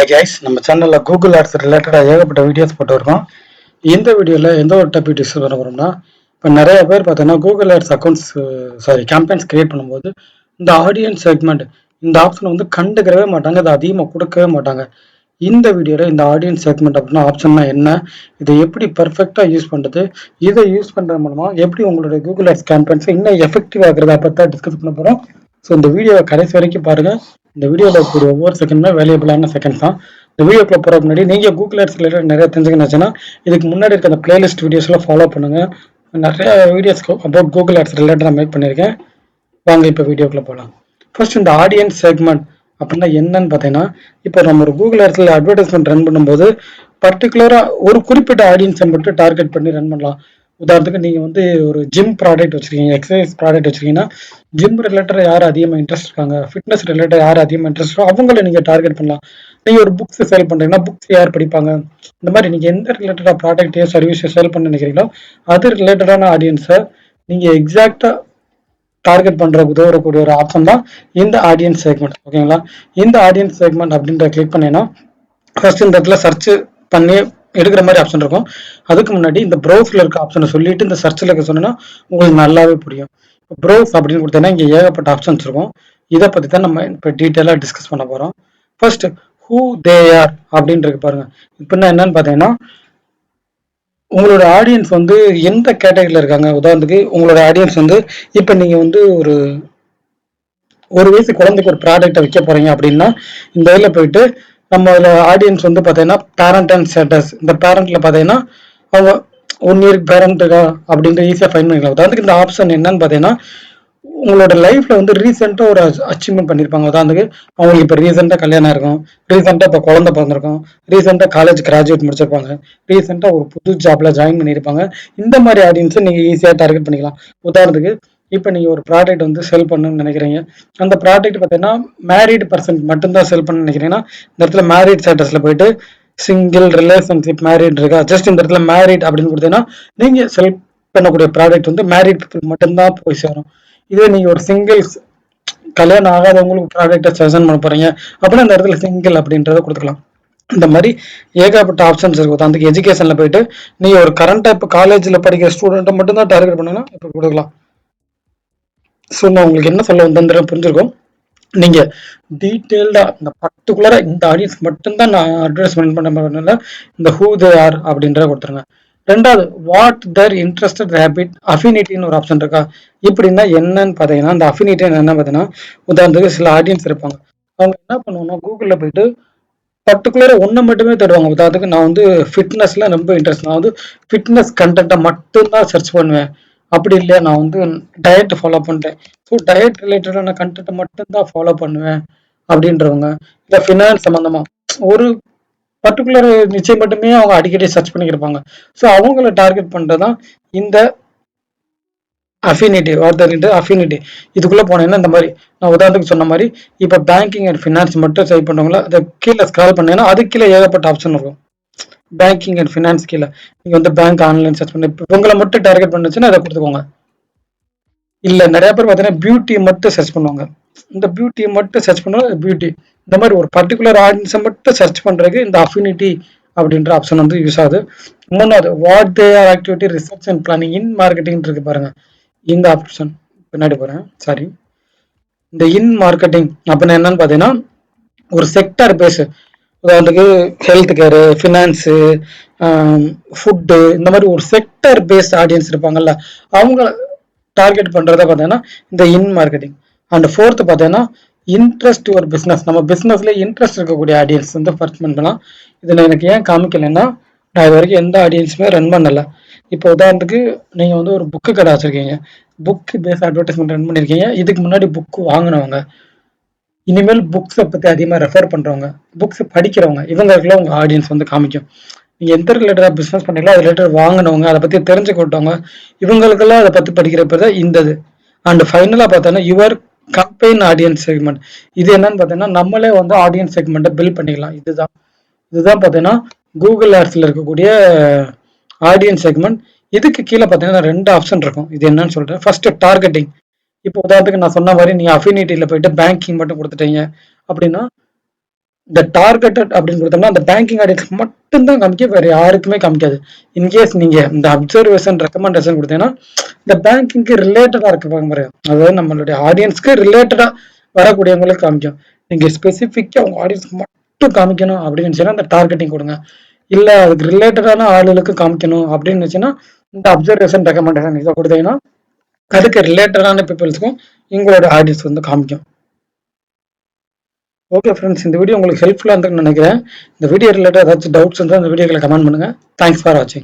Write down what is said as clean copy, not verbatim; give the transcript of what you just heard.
Hi guys, நம்ம சேனலில் Google ads ரிலேட்டடாக ஏகப்பட்ட வீடியோஸ் போட்டு இருக்கோம். இந்த வீடியோவில் எந்த ஒரு டாபிக் டிஸ்கஸ் பண்ண போகிறோம்னா, இப்போ நிறைய பேர் பார்த்தீங்கன்னா Google ads accounts campaigns create பண்ணும்போது இந்த ஆடியன்ஸ் செக்மெண்ட் இந்த ஆப்ஷனை வந்து கண்டுக்கிறவே மாட்டாங்க, அதை அதிகமாக கொடுக்கவே மாட்டாங்க. இந்த வீடியோவில் இந்த ஆடியன்ஸ் செக்மெண்ட் அப்படின்னா ஆப்ஷன்னா என்ன, இதை எப்படி பர்ஃபெக்டாக யூஸ் பண்ணுறது, இதை யூஸ் பண்ணுறது மூலமாக எப்படி உங்களுடைய கூகுள் ஆட்ஸ் கேம்பெயின்ஸை இன்னும் எஃபெக்டிவ் ஆகிறத பற்றி தான் டிஸ்கஸ் பண்ண போகிறோம். ஸோ இந்த வீடியோவை கடைசி வரைக்கும் பாருங்கள். இந்த வீடியோவில் இருக்கக்கூடிய ஒவ்வொரு செகண்டுமே வேல்யூபிளான செகண்ட்ஸ் தான். இந்த வீடியோக்குள்ள போகிறதுக்கு முன்னாடி நீங்கள் கூகுள் ஆட்ஸ் ரிலேட்டட் நிறைய தெரிஞ்சுக்கணுச்சுன்னா இதுக்கு முன்னாடி இருக்க அந்த பிளேலிஸ்ட் வீடியோஸ்லாம் ஃபாலோ பண்ணுங்கள். நிறைய வீடியோஸ் அபவுட் கூகுள் ஆட்ஸ் ரிலேட்டடாக மேக் பண்ணியிருக்கேன். வாங்க இப்போ வீடியோக்குள்ள போகலாம். ஃபர்ஸ்ட் இந்த ஆடியன்ஸ் செக்மெண்ட் அப்படின்னா என்னன்னு பார்த்தீங்கன்னா, இப்போ நம்ம ஒரு கூகுள் ஆட்ஸில் அட்வர்டைஸ்மெண்ட் ரன் பண்ணும்போது பர்டிகுலராக ஒரு குறிப்பிட்ட ஆடியன்ஸை மட்டும் டார்கெட் பண்ணி ரன் பண்ணலாம். உதாரணத்துக்கு நீங்கள் வந்து ஒரு ஜிம் ப்ராடக்ட் வச்சுருக்கீங்க, எக்ஸசைஸ் ப்ராடக்ட் வச்சுருக்கீங்கன்னா ஜிம் ரிலேட்டடாக யார் அதிகமாக இன்ட்ரெஸ்ட் இருக்காங்க, ஃபிட்னஸ் ரிலேட்டட் யார் அதிகமாக இன்ட்ரெஸ்ட் இருக்கோ அவங்கள நீங்கள் டார்கெட் பண்ணலாம். நீங்கள் ஒரு புக்ஸ் சேல் பண்ணுறீங்கன்னா புக்ஸ் யார் படிப்பாங்க, இந்த மாதிரி நீங்கள் எந்த ரிலேட்டடாக ப்ராடக்ட்டையோ சர்வீஸோ சேல் பண்ண நினைக்கிறீங்களோ அது ரிலேட்டடான ஆடியன்ஸை நீங்கள் எக்ஸாக்டாக டார்கெட் பண்ணுறதுக்கு உதவக்கூடிய ஒரு ஆப்ஷன் தான் இந்த ஆடியன்ஸ் செக்மெண்ட். ஓகேங்களா? இந்த ஆடியன்ஸ் செக்மெண்ட் அப்படின்ற கிளிக் பண்ணீங்கன்னா ஃபர்ஸ்ட் இந்த இடத்துல சர்ச் பண்ணி எடுக்கிற மாதிரி ஆப்ஷன் இருக்கும். அதுக்கு முன்னாடி இந்த ப்ரௌஸ்ல இருக்க ஆப்ஷனை சொல்லிட்டு இந்த சர்ச்சில் இருக்க சொன்னா உங்களுக்கு நல்லாவே புரியும். ப்ரௌஸ் அப்படின்னு கொடுத்தீங்கன்னா இங்கே ஏகப்பட்ட ஆப்ஷன்ஸ் இருக்கும். இதை பற்றி தான் நம்ம இப்போ டீட்டெயிலாக டிஸ்கஸ் பண்ண போகிறோம். ஃபர்ஸ்ட் ஹூ தே ஆர் அப்படின்றது பாருங்க. இப்போ என்னன்னு பார்த்தீங்கன்னா உங்களோட ஆடியன்ஸ் வந்து எந்த கேட்டகரியில் இருக்காங்க. உதாரணத்துக்கு உங்களோட ஆடியன்ஸ் வந்து இப்போ நீங்கள் வந்து ஒரு வயசு குழந்தைக்கு ஒரு ப்ராடக்ட்டை விற்க போறீங்க அப்படின்னா இந்த இதில் போயிட்டு நம்ம ஆடியன்ஸ் வந்து பார்த்தீங்கன்னா பேரண்ட் அண்ட் ஸ்டேட்டஸ், இந்த பேரண்ட்ல பார்த்தீங்கன்னா அவங்க 1 இயர் பேரண்ட்டுக்கா அப்படின்ற ஈஸியாக ஃபைன் பண்ணிக்கலாம். உதாரணத்துக்கு இந்த ஆப்ஷன் என்னன்னு பார்த்தீங்கன்னா உங்களோட லைஃப்ல வந்து ரீசெண்டாக ஒரு அச்சீவ்மெண்ட் பண்ணியிருப்பாங்க. உதாரணத்துக்கு அவங்களுக்கு இப்போ ரீசெண்டாக கல்யாணம் இருக்கும், ரீசெண்டாக இப்போ குழந்தை பிறந்திருக்கும், ரீசெண்டாக காலேஜ் கிராஜுவேட் முடிச்சிருப்பாங்க, ரீசெண்டாக ஒரு புது ஜாப்ல ஜாயின் பண்ணியிருப்பாங்க. இந்த மாதிரி ஆடியன்ஸை நீங்கள் ஈஸியாக டார்கெட் பண்ணிக்கலாம். உதாரணத்துக்கு இப்போ நீங்கள் ஒரு ப்ராடக்ட் வந்து செல் பண்ணணும்னு நினைக்கிறீங்க, அந்த ப்ராடக்ட் பார்த்தீங்கன்னா மேரிட் பர்சன் மட்டும்தான் செல் பண்ண நினைக்கிறீங்கன்னா இந்த இடத்துல மேரிட் ஸ்டேட்டஸில் போயிட்டு சிங்கிள் ரிலேஷன்ஷிப் மேரிட் இருக்கா, ஜஸ்ட் இந்த இடத்துல மேரிட் அப்படின்னு கொடுத்தீங்கன்னா நீங்கள் செல் பண்ணக்கூடிய ப்ராடக்ட் வந்து மேரிட் பீப்புள் மட்டும்தான் போய் சேரும். இதே நீங்கள் ஒரு சிங்கிள்ஸ் கல்யாணம் ஆகாதவங்களுக்கு ப்ராடக்டை சஜன் பண்ண போகிறீங்க அப்படின்னா இந்த இடத்துல சிங்கிள் அப்படின்றத கொடுத்துக்கலாம். இந்த மாதிரி ஏகப்பட்ட ஆப்ஷன்ஸ் இருக்கும். அதுக்கு எஜுகேஷனில் போயிட்டு நீங்கள் ஒரு கரண்ட்டாக இப்போ காலேஜில் படிக்கிற ஸ்டூடெண்ட்டை மட்டும்தான் டார்கெட் பண்ணீங்கன்னா இப்போ கொடுக்கலாம். ஸோ நான் உங்களுக்கு என்ன சொல்ல வந்தேன் புரிஞ்சிருக்கும். நீங்கள் டீட்டெயில்டாக இந்த பர்டிகுலராக இந்த ஆடியன்ஸ் மட்டும்தான் நான் அட்வர்டைஸ்மெண்ட் பண்ண இந்த ஹூ தே ஆர் அப்படின்றத கொடுத்துருங்க. ரெண்டாவது வாட் தேர் இன்ட்ரெஸ்டட் ஹேபிட் அஃபினிட்டின்னு ஒரு ஆப்ஷன் இருக்கா. இப்படின்னா என்னன்னு பார்த்தீங்கன்னா இந்த அஃபினிட்டி என்ன பார்த்தீங்கன்னா உதாரணத்துக்கு சில ஆடியன்ஸ் இருப்பாங்க, அவங்க என்ன பண்ணுவாங்கன்னா கூகுளில் போயிட்டு பர்டிகுலராக ஒன்று மட்டுமே தேடுவாங்க. உதாரணத்துக்கு நான் வந்து ஃபிட்னஸில் ரொம்ப இன்ட்ரெஸ்ட், நான் வந்து ஃபிட்னஸ் கண்டென்ட்டை மட்டும்தான் சர்ச் பண்ணுவேன். அப்படி இல்லையா நான் வந்து டயட் ஃபாலோ பண்ணுறேன், ஸோ டயட் ரிலேட்டடான கண்டென்ட்டை மட்டும்தான் ஃபாலோ பண்ணுவேன் அப்படின்றவங்க, இல்லை ஃபினான்ஸ் சம்மந்தமாக ஒரு பர்டிகுலர் நிச்சயம் மட்டுமே அவங்க அடிக்கடி சர்ச் பண்ணியிருப்பாங்க. ஸோ அவங்கள டார்கெட் பண்ணுறதான் இந்த அஃபினிட்டி அஃபினிட்டி. இதுக்குள்ளே போனீங்கன்னா இந்த மாதிரி நான் உதாரணத்துக்கு சொன்ன மாதிரி இப்போ பேங்கிங் அண்ட் ஃபினான்ஸ் மட்டும் சர்ச் பண்ணுறவங்கள அதை கீழே ஸ்க்ரால் பண்ணீங்கன்னா அது கீழே ஏகப்பட்ட ஆப்ஷன் இருக்கும். பேங்கிங் அண்ட் ஃபினான்ஸ் கீழே நீங்கள் வந்து பேங்க் ஆன்லைன் சர்ச் பண்ணி உங்களை மட்டும் டார்கெட் பண்ணுச்சுன்னா அதை கொடுத்துக்கோங்க. இல்லை நிறைய பேர் பார்த்தீங்கன்னா பியூட்டியை மட்டும் சர்ச் பண்ணுவாங்க, இந்த பியூட்டியை மட்டும் சர்ச் பண்ணுவாங்க பியூட்டி. இந்த மாதிரி ஒரு பர்டிகுலர் ஆடியன்ஸை மட்டும் சர்ச் பண்ணுறதுக்கு இந்த அஃபினிட்டி அப்படின்ற ஆப்ஷன் வந்து யூஸ் ஆகுது. மூணாவது what they are activity research and planning in marketing இருக்கு பாருங்க. இந்த ஆப்ஷன் பின்னாடி போகிறேன், சாரி. இந்த இன் மார்க்கெட்டிங் அப்படின்னா என்னன்னு பார்த்தீங்கன்னா ஒரு செக்டர் பேஸு, உதாரணத்துக்கு ஹெல்த் கேரு, ஃபினான்ஸு, ஃபுட்டு, இந்த மாதிரி ஒரு செக்டர் பேஸ்ட் ஆடியன்ஸ் இருப்பாங்கல்ல அவங்க டார்கெட் பண்ணுறத பார்த்தீங்கன்னா இந்த இன் மார்க்கெட்டிங். அண்ட் ஃபோர்த்து பார்த்தீங்கன்னா இன்ட்ரெஸ்ட் ஒரு பிஸ்னஸ், நம்ம பிஸ்னஸ்ல இன்ட்ரெஸ்ட் இருக்கக்கூடிய ஆடியன்ஸ் வந்து ஃபர்ஸ்ட் பண்ணலாம். இதில் எனக்கு ஏன் காமிக்கலைன்னா நான் இது வரைக்கும் எந்த ஆடியன்ஸுமே ரன் பண்ணலை. இப்போ உதாரணத்துக்கு நீங்கள் வந்து ஒரு புக்கு கடை வச்சுருக்கீங்க, புக்கு பேஸ் அட்வர்டைஸ்மெண்ட் ரன் பண்ணியிருக்கீங்க, இதுக்கு முன்னாடி புக்கு வாங்கினவங்க, இனிமேல் புக்ஸை பற்றி அதிகமாக ரெஃபர் பண்ணுறவங்க, புக்ஸ் படிக்கிறவங்க, இவங்களுக்குலாம் உங்கள் ஆடியன்ஸ் வந்து காமிக்கும். நீங்கள் எந்த ரிலேட்டடாக பிஸ்னஸ் பண்ணீங்களோ அது ரிலேட்டட் வாங்கினவங்க, அதை பற்றி தெரிஞ்சுக்கிட்டவங்க, இவங்களுக்கெல்லாம் அதை பற்றி படிக்கிறப்ப தான் இந்தது. அண்ட் ஃபைனலாக பார்த்தோன்னா யுவர் கம்பெயின் ஆடியன்ஸ் செக்மெண்ட். இது என்னன்னு பார்த்தீங்கன்னா நம்மளே வந்து ஆடியன்ஸ் செக்மெண்ட்டை பில்ட் பண்ணிக்கலாம். இதுதான் பார்த்தீங்கன்னா கூகுள் ஆட்ஸில் இருக்கக்கூடிய ஆடியன்ஸ் செக்மெண்ட். இதுக்கு கீழே பார்த்தீங்கன்னா 2 ஆப்ஷன் இருக்கும். இது என்னன்னு சொல்கிறேன். First targeting. இப்போ உதாரணத்துக்கு நான் சொன்ன மாதிரி நீங்கள் அஃபினிட்டியில் போயிட்டு பேங்கிங் மட்டும் கொடுத்துட்டீங்க அப்படின்னா இந்த டார்கெட்டட் அப்படின்னு கொடுத்தோம்னா அந்த பேங்கிங் ஆடியன்ஸ் மட்டும்தான் காமிக்கும், வேற யாருக்குமே காமிக்காது. இன்கேஸ் நீங்க இந்த அப்சர்வேஷன் ரெக்கமெண்டேஷன் கொடுத்தீங்கன்னா இந்த பேங்கிங்க்கு ரிலேட்டடா இருக்கு பாருங்க, அதாவது நம்மளுடைய ஆடியன்ஸ்க்கு ரிலேட்டடா வரக்கூடியவங்களுக்கு காமிக்கும். நீங்க ஸ்பெசிஃபிக்கா உங்க ஆடியன்ஸ்க்கு மட்டும் காமிக்கணும் அப்படின்னு சொன்னா அந்த டார்கெட்டிங் கொடுங்க. இல்ல அதுக்கு ரிலேட்டடான ஆளுகளுக்கு காமிக்கணும் அப்படின்னு வச்சுன்னா இந்த அப்சர்வேஷன் ரெக்கமெண்டேஷன் இதை கொடுத்தீங்கன்னா அதுக்கு ரிலேட்டடான பீப்புள்ஸ்க்கும் உங்களோட ஆடியன்ஸ் வந்து காமிக்கும். ஓகே ஃப்ரெண்ட்ஸ், இந்த வீடியோ உங்களுக்கு ஹெல்ப்ஃபுல்லாக இருந்துன்னு நினைக்கிறேன். இந்த வீடியோ ரிலேட்டட் ஏதாச்சும் டவுட்ஸ் இருந்தால் இந்த வீடியோக்களை கமெண்ட் பண்ணுங்க. தேங்க்ஸ் ஃபார் வாட்சிங்.